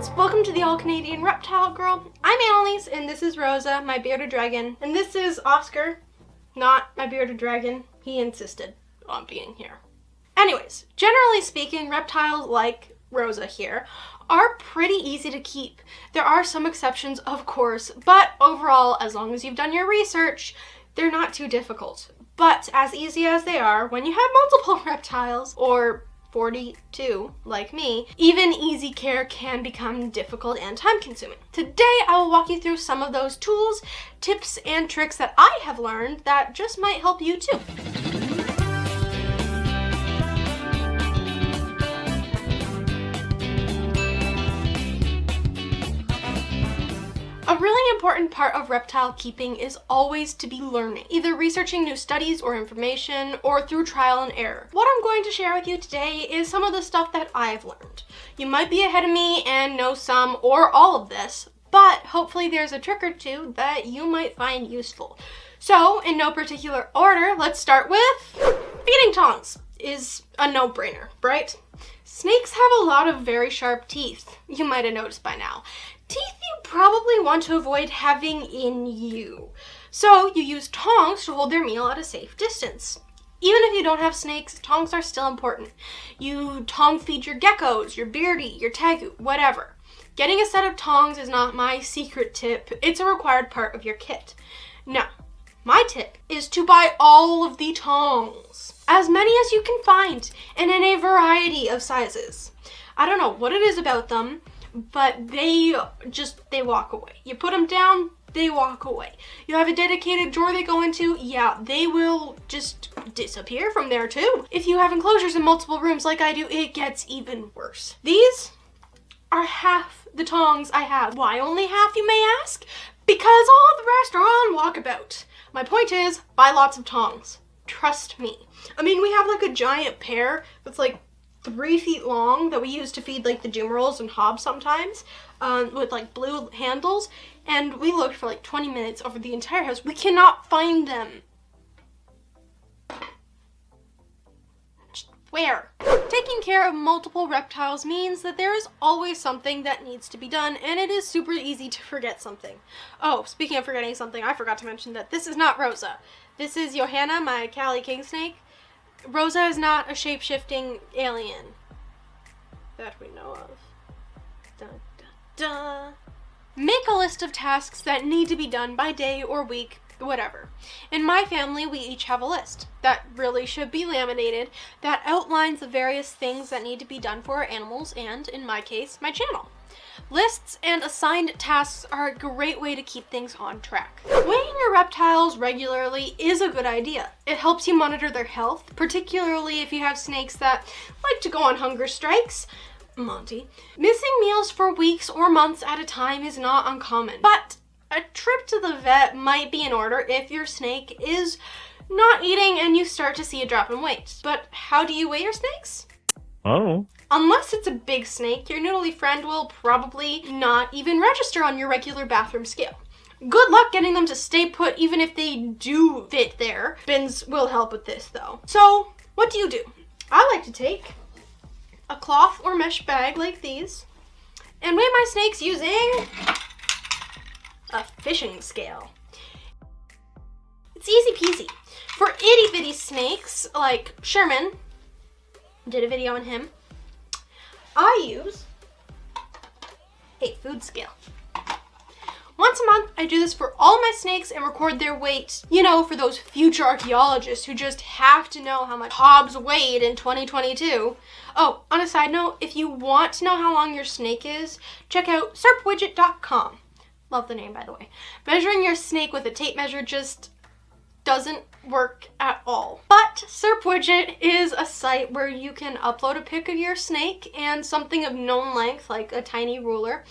friends! Welcome to the All-Canadian Reptile Girl. I'm Annalise, and this is Rosa, my bearded dragon. And this is Oscar, not my bearded dragon. He insisted on being here. Anyways, generally speaking, reptiles like Rosa here are pretty easy to keep. There are some exceptions, of course, but overall, as long as you've done your research, they're not too difficult. But as easy as they are, when you have multiple reptiles, or 42, like me, even easy care can become difficult and time-consuming. Today, I will walk you through some of those tools, tips, and tricks that I have learned that just might help you too. A really important part of reptile keeping is always to be learning, either researching new studies or information, or through trial and error. What I'm going to share with you today is some of the stuff that I've learned. You might be ahead of me and know some or all of this, but hopefully there's a trick or two that you might find useful. So, in no particular order, let's start with feeding tongs. Is a no-brainer, right? Snakes have a lot of very sharp teeth, you might have noticed by now. Teeth you probably want to avoid having in you. So you use tongs to hold their meal at a safe distance. Even if you don't have snakes, tongs are still important. You tong feed your geckos, your beardy, your tegu, whatever. Getting a set of tongs is not my secret tip, it's a required part of your kit. Now, my tip is to buy all of the tongs. As many as you can find, and in a variety of sizes. I don't know what it is about them, but they walk away. You put them down, they walk away. You have a dedicated drawer they go into, yeah, they will just disappear from there too. If you have enclosures in multiple rooms like I do, it gets even worse. These are half the tongs I have. Why only half, you may ask? Because all the rest are on walkabout. My point is, buy lots of tongs. Trust me. I mean, we have like a giant pair that's like 3 feet long that we use to feed like the jumerals and hobs sometimes, with like blue handles, and we looked for like 20 minutes over the entire house. We cannot find them. Where? Taking care of multiple reptiles means that there is always something that needs to be done, and it is super easy to forget something. Oh, speaking of forgetting something, I forgot to mention that this is not Rosa. This is Johanna, my Cali king snake. Rosa is not a shape-shifting alien that we know of. Dun, dun, dun. Make a list of tasks that need to be done by day or week, whatever. In my family, we each have a list that really should be laminated that outlines the various things that need to be done for our animals and, in my case, my channel. Lists and assigned tasks are a great way to keep things on track. Weighing your reptiles regularly is a good idea. It helps you monitor their health, particularly if you have snakes that like to go on hunger strikes. Monty. Missing meals for weeks or months at a time is not uncommon, but a trip to the vet might be in order if your snake is not eating and you start to see a drop in weight. But how do you weigh your snakes? Oh. Unless it's a big snake, your noodly friend will probably not even register on your regular bathroom scale. Good luck getting them to stay put even if they do fit there. Bins will help with this though. So, what do? I like to take a cloth or mesh bag like these and weigh my snakes using a fishing scale. It's easy peasy. For itty bitty snakes like Sherman, did a video on him, I use a food scale. Once a month, I do this for all my snakes and record their weight. You know, for those future archaeologists who just have to know how much hobs weighed in 2022. Oh, on a side note, if you want to know how long your snake is, check out serpwidget.com. Love the name, by the way. Measuring your snake with a tape measure just doesn't work at all. But SerpWidget is a site where you can upload a pic of your snake and something of known length, like a tiny ruler,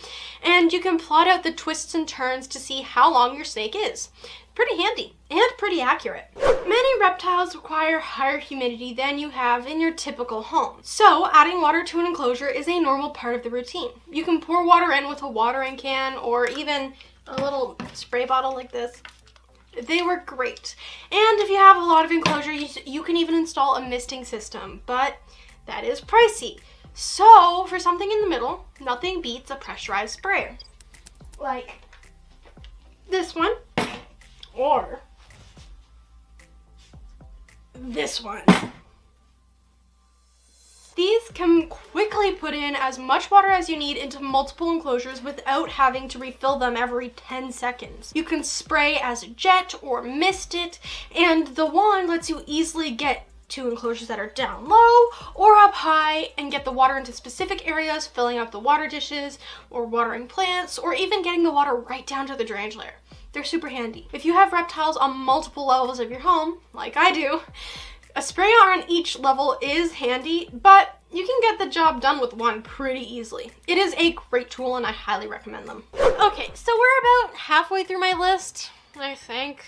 and you can plot out the twists and turns to see how long your snake is. Pretty handy and pretty accurate. Many reptiles require higher humidity than you have in your typical home. So adding water to an enclosure is a normal part of the routine. You can pour water in with a watering can or even a little spray bottle like this. They work great. And if you have a lot of enclosure, you can even install a misting system, but that is pricey. So for something in the middle, nothing beats a pressurized sprayer. Like this one, or this one. These can quickly put in as much water as you need into multiple enclosures without having to refill them every 10 seconds. You can spray as a jet or mist it, and the wand lets you easily get to enclosures that are down low or up high and get the water into specific areas, filling up the water dishes or watering plants, or even getting the water right down to the drainage layer. They're super handy. If you have reptiles on multiple levels of your home, like I do, a sprayer on each level is handy, but you can get the job done with one pretty easily. It is a great tool and I highly recommend them. Okay, so we're about halfway through my list, I think.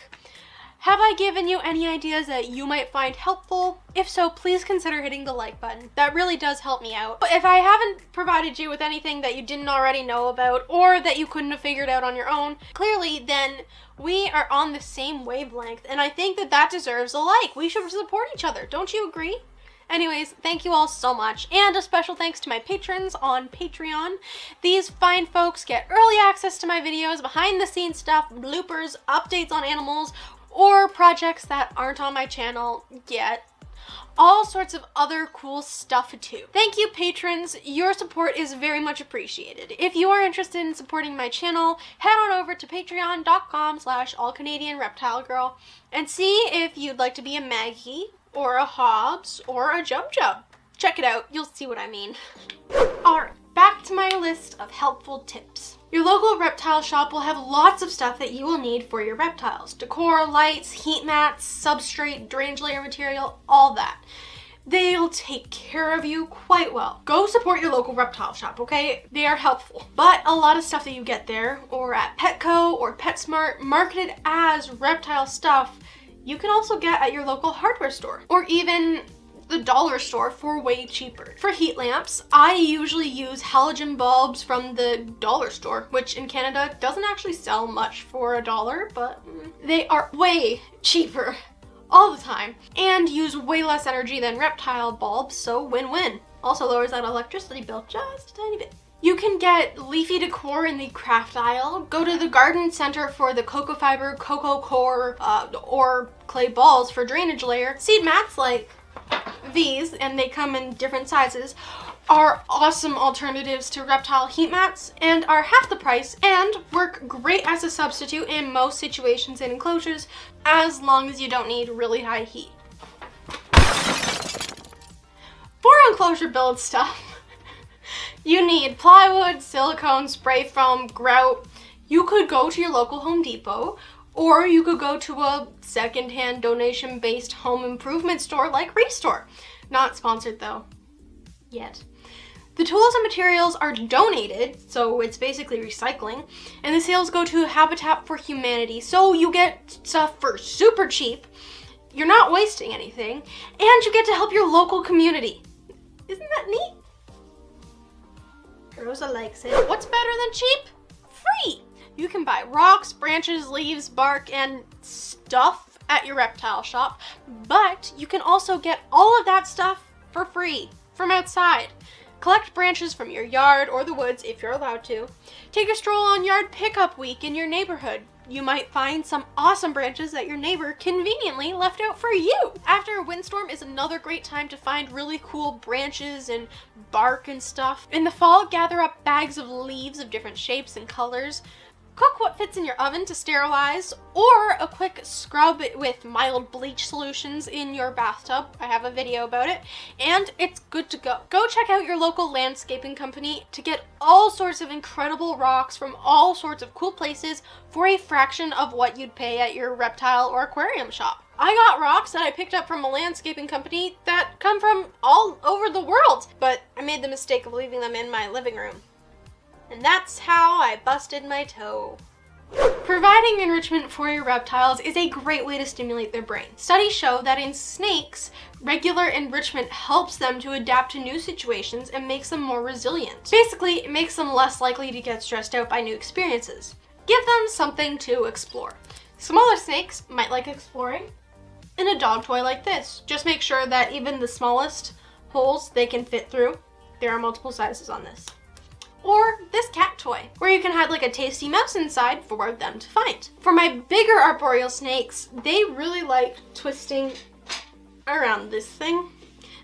Have I given you any ideas that you might find helpful? If so, please consider hitting the like button. That really does help me out. But if I haven't provided you with anything that you didn't already know about or that you couldn't have figured out on your own, clearly then we are on the same wavelength, and I think that that deserves a like. We should support each other. Don't you agree? Anyways, thank you all so much, and a special thanks to my patrons on Patreon. These fine folks get early access to my videos, behind the scenes stuff, bloopers, updates on animals, or projects that aren't on my channel yet. All sorts of other cool stuff too. Thank you, patrons. Your support is very much appreciated. If you are interested in supporting my channel, head on over to patreon.com/allcanadianreptilegirl and see if you'd like to be a Maggie or a Hobbs or a Jub Jub. Check it out, you'll see what I mean. Alright, back to my list of helpful tips. Your local reptile shop will have lots of stuff that you will need for your reptiles. Decor, lights, heat mats, substrate, drainage layer material, all that. They'll take care of you quite well. Go support your local reptile shop, okay? They are helpful. But a lot of stuff that you get there, or at Petco or PetSmart, marketed as reptile stuff, you can also get at your local hardware store, or even the dollar store for way cheaper. For heat lamps, I usually use halogen bulbs from the dollar store, which in Canada doesn't actually sell much for $1, but they are way cheaper all the time and use way less energy than reptile bulbs, so win-win. Also lowers that electricity bill just a tiny bit. You can get leafy decor in the craft aisle. Go to the garden center for the cocoa fiber, cocoa core, or clay balls for drainage layer. Seed mats like these, and they come in different sizes, are awesome alternatives to reptile heat mats and are half the price and work great as a substitute in most situations and enclosures as long as you don't need really high heat. For enclosure build stuff, you need plywood, silicone, spray foam, grout. You could go to your local Home Depot, or you could go to a secondhand donation-based home improvement store like Restore. Not sponsored though, yet. The tools and materials are donated, so it's basically recycling, and the sales go to Habitat for Humanity, so you get stuff for super cheap, you're not wasting anything, and you get to help your local community. Isn't that neat? Rosa likes it. What's better than cheap? Free! You can buy rocks, branches, leaves, bark, and stuff at your reptile shop, but you can also get all of that stuff for free from outside. Collect branches from your yard or the woods if you're allowed to. Take a stroll on yard pickup week in your neighborhood. You might find some awesome branches that your neighbor conveniently left out for you. After a windstorm is another great time to find really cool branches and bark and stuff. In the fall, gather up bags of leaves of different shapes and colors. Cook what fits in your oven to sterilize, or a quick scrub with mild bleach solutions in your bathtub. I have a video about it, and it's good to go. Go check out your local landscaping company to get all sorts of incredible rocks from all sorts of cool places for a fraction of what you'd pay at your reptile or aquarium shop. I got rocks that I picked up from a landscaping company that come from all over the world, but I made the mistake of leaving them in my living room. And that's how I busted my toe. Providing enrichment for your reptiles is a great way to stimulate their brain. Studies show that in snakes, regular enrichment helps them to adapt to new situations and makes them more resilient. Basically, it makes them less likely to get stressed out by new experiences. Give them something to explore. Smaller snakes might like exploring in a dog toy like this. Just make sure that even the smallest holes they can fit through, There are multiple sizes on this. Or this cat toy, where you can hide like a tasty mouse inside for them to find. For my bigger arboreal snakes, they really like twisting around this thing.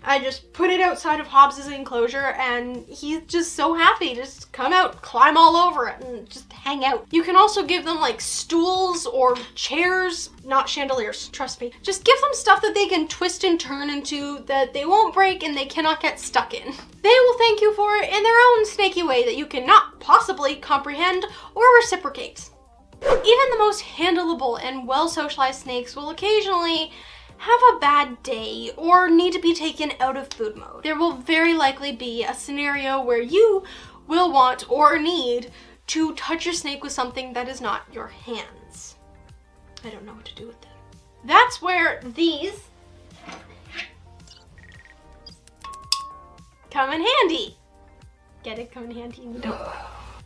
I just put it outside of Hobbs's enclosure and he's just so happy. Just come out, climb all over it, and just hang out. You can also give them like stools or chairs, not chandeliers, trust me. Just give them stuff that they can twist and turn into that they won't break and they cannot get stuck in. They will thank you for it in their own snaky way that you cannot possibly comprehend or reciprocate. Even the most handleable and well-socialized snakes will occasionally have a bad day or need to be taken out of food mode. There will very likely be a scenario where you will want or need to touch your snake with something that is not your hands. I don't know what to do with that. That's where these come in handy. Get it? Come in handy? No.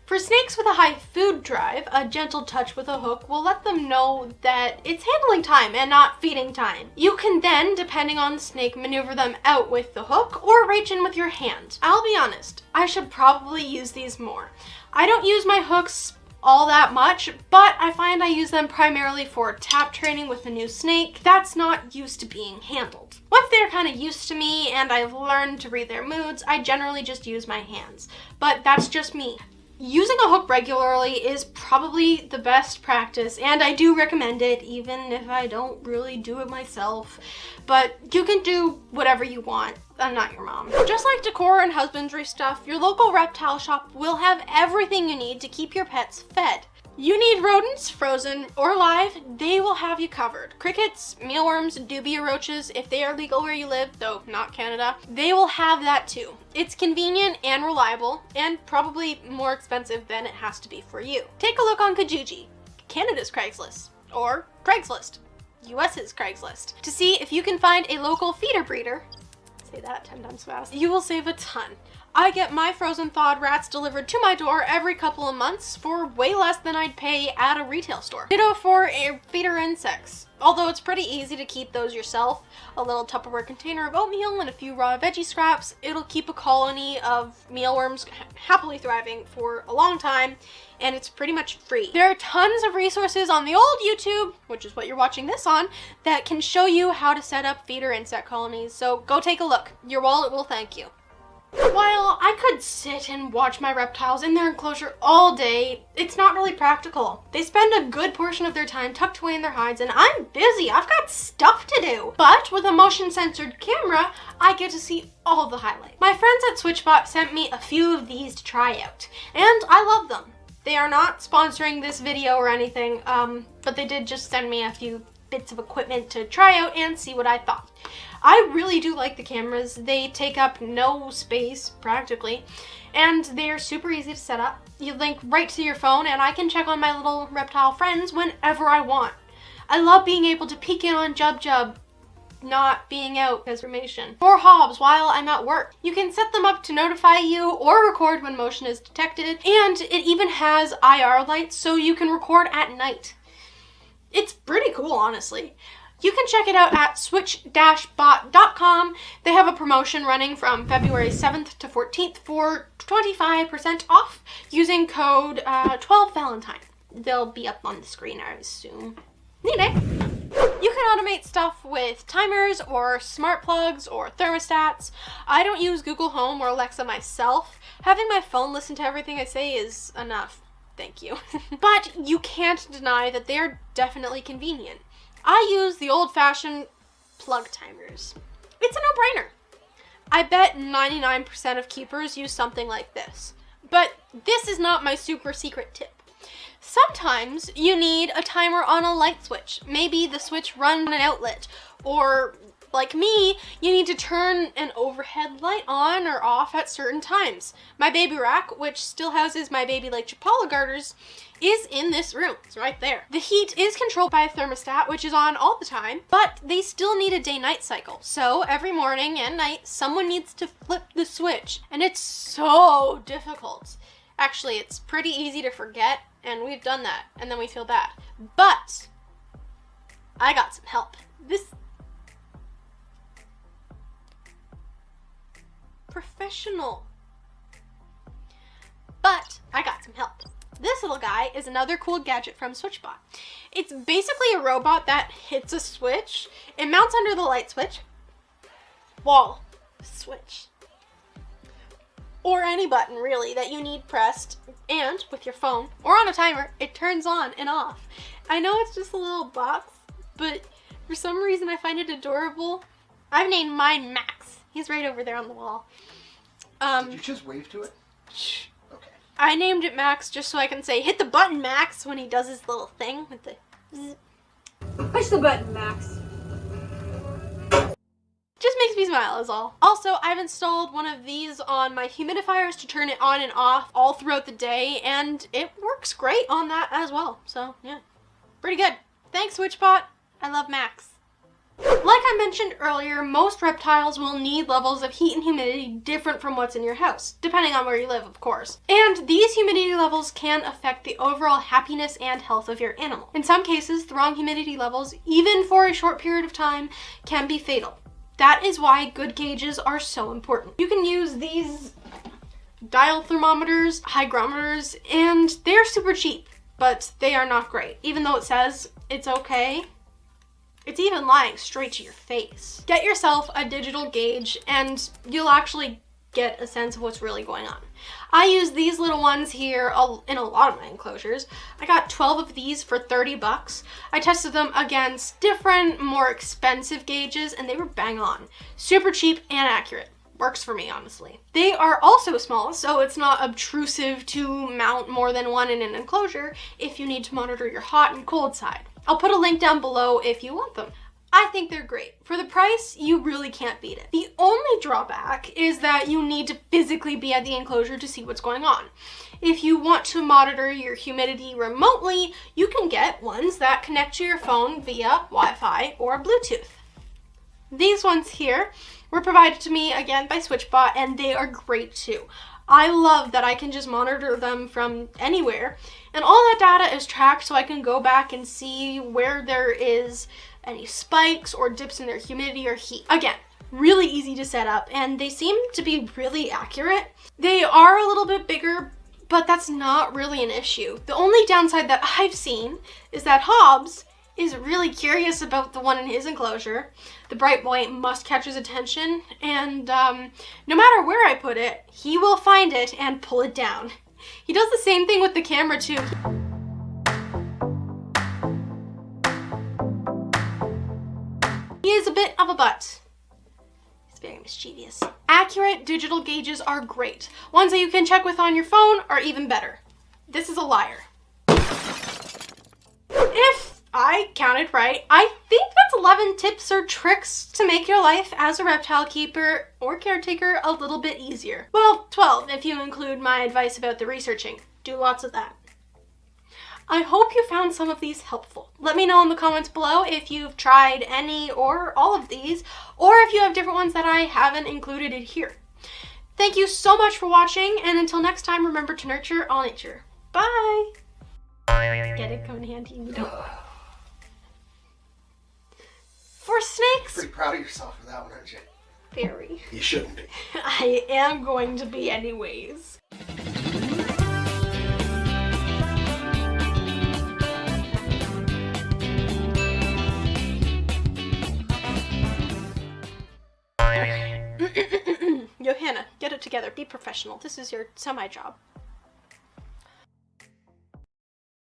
For snakes with a high food drive, a gentle touch with a hook will let them know that it's handling time and not feeding time. You can then, depending on the snake, maneuver them out with the hook or reach in with your hand. I'll be honest, I should probably use these more. I don't use my hooks all that much, but I find I use them primarily for tap training with a new snake that's not used to being handled. Once they're kind of used to me and I've learned to read their moods, I generally just use my hands. But that's just me. Using a hook regularly is probably the best practice, and I do recommend it even if I don't really do it myself. But you can do whatever you want. I'm not your mom. Just like decor and husbandry stuff, your local reptile shop will have everything you need to keep your pets fed. You need rodents, frozen or live, they will have you covered. Crickets, mealworms, dubia roaches, if they are legal where you live, though not Canada, they will have that too. It's convenient and reliable, and probably more expensive than it has to be for you. Take a look on Kijiji, Canada's Craigslist, or Craigslist, US's Craigslist, to see if you can find a local feeder breeder. Say that 10 times fast. You will save a ton. I get my frozen thawed rats delivered to my door every couple of months for way less than I'd pay at a retail store. Ditto for feeder insects. Although it's pretty easy to keep those yourself. A little Tupperware container of oatmeal and a few raw veggie scraps. It'll keep a colony of mealworms happily thriving for a long time, and it's pretty much free. There are tons of resources on the old YouTube, which is what you're watching this on, that can show you how to set up feeder insect colonies, so go take a look. Your wallet will thank you. While I could sit and watch my reptiles in their enclosure all day, it's not really practical. They spend a good portion of their time tucked away in their hides, and I'm busy. I've got stuff to do. But with a motion-censored camera, I get to see all the highlights. My friends at SwitchBot sent me a few of these to try out, and I love them. They are not sponsoring this video or anything, but they did just send me a few bits of equipment to try out and see what I thought. I really do like the cameras. They take up no space, practically, and they're super easy to set up. You link right to your phone, and I can check on my little reptile friends whenever I want. I love being able to peek in on Jub Jub, not being out as information, or Hobbs while I'm at work. You can set them up to notify you or record when motion is detected, and it even has IR lights so you can record at night. It's pretty cool, honestly. You can check it out at switch-bot.com. They have a promotion running from February 7th to 14th for 25% off using code 12Valentine. They'll be up on the screen, I assume. Neat, eh? You can automate stuff with timers or smart plugs or thermostats. I don't use Google Home or Alexa myself. Having my phone listen to everything I say is enough. Thank you. But you can't deny that they're definitely convenient. I use the old-fashioned plug timers. It's a no-brainer. I bet 99% of keepers use something like this. But this is not my super secret tip. Sometimes you need a timer on a light switch. Maybe the switch runs on an outlet, or like me, you need to turn an overhead light on or off at certain times. My baby rack, which still houses my baby Lake Chapala garters, is in this room. It's right there. The heat is controlled by a thermostat, which is on all the time, but they still need a day-night cycle. So every morning and night, someone needs to flip the switch, and it's so difficult. Actually, it's pretty easy to forget, and we've done that, and then we feel bad. But I got some help. This professional But I got some help. This little guy is another cool gadget from SwitchBot. It's basically a robot that hits a switch. It mounts under the light switch, wall switch, or any button really that you need pressed, and with your phone or on a timer, it turns on and off. I know it's just a little box, but for some reason I find it adorable. I've named mine Max. He's right over there on the wall. Did you just wave to it? Shh. Okay. I named it Max just so I can say, hit the button, Max, when he does his little thing with the zzz. Push the button, Max. Just makes me smile is all. Also, I've installed one of these on my humidifiers to turn it on and off all throughout the day, and it works great on that as well. So, yeah. Pretty good. Thanks, SwitchBot. I love Max. Like I mentioned earlier, most reptiles will need levels of heat and humidity different from what's in your house, depending on where you live, of course. And these humidity levels can affect the overall happiness and health of your animal. In some cases, the wrong humidity levels, even for a short period of time, can be fatal. That is why good gauges are so important. You can use these dial thermometers, hygrometers, and they're super cheap, but they are not great. Even though it says it's okay, it's even lying straight to your face. Get yourself a digital gauge and you'll actually get a sense of what's really going on. I use these little ones here in a lot of my enclosures. I got 12 of these for 30 bucks. I tested them against different, more expensive gauges and they were bang on. Super cheap and accurate. Works for me, honestly. They are also small, so it's not obtrusive to mount more than one in an enclosure if you need to monitor your hot and cold side. I'll put a link down below if you want them. I think they're great. For the price, you really can't beat it. The only drawback is that you need to physically be at the enclosure to see what's going on. If you want to monitor your humidity remotely, you can get ones that connect to your phone via Wi-Fi or Bluetooth. These ones here were provided to me again by SwitchBot, and they are great too. I love that I can just monitor them from anywhere, and all that data is tracked so I can go back and see where there is any spikes or dips in their humidity or heat. Again, really easy to set up, and they seem to be really accurate. They are a little bit bigger, but that's not really an issue. The only downside that I've seen is that Hobbs is really curious about the one in his enclosure. The bright white must catch his attention, and no matter where I put it, he will find it and pull it down. He does the same thing with the camera too. He is a bit of a butt. He's very mischievous. Accurate digital gauges are great. Ones that you can check with on your phone are even better. This is a liar. If I counted right, I think that's 11 tips or tricks to make your life as a reptile keeper or caretaker a little bit easier. Well, 12 if you include my advice about the researching. Do lots of that. I hope you found some of these helpful. Let me know in the comments below if you've tried any or all of these, or if you have different ones that I haven't included in here. Thank you so much for watching, and until next time, remember to nurture all nature. Bye! Get it? Come in handy. You don't. For snakes? Pretty proud of yourself for that one, aren't you? Very. You shouldn't be. I am going to be anyways. Johanna, get it together. Be professional. This is your semi-job.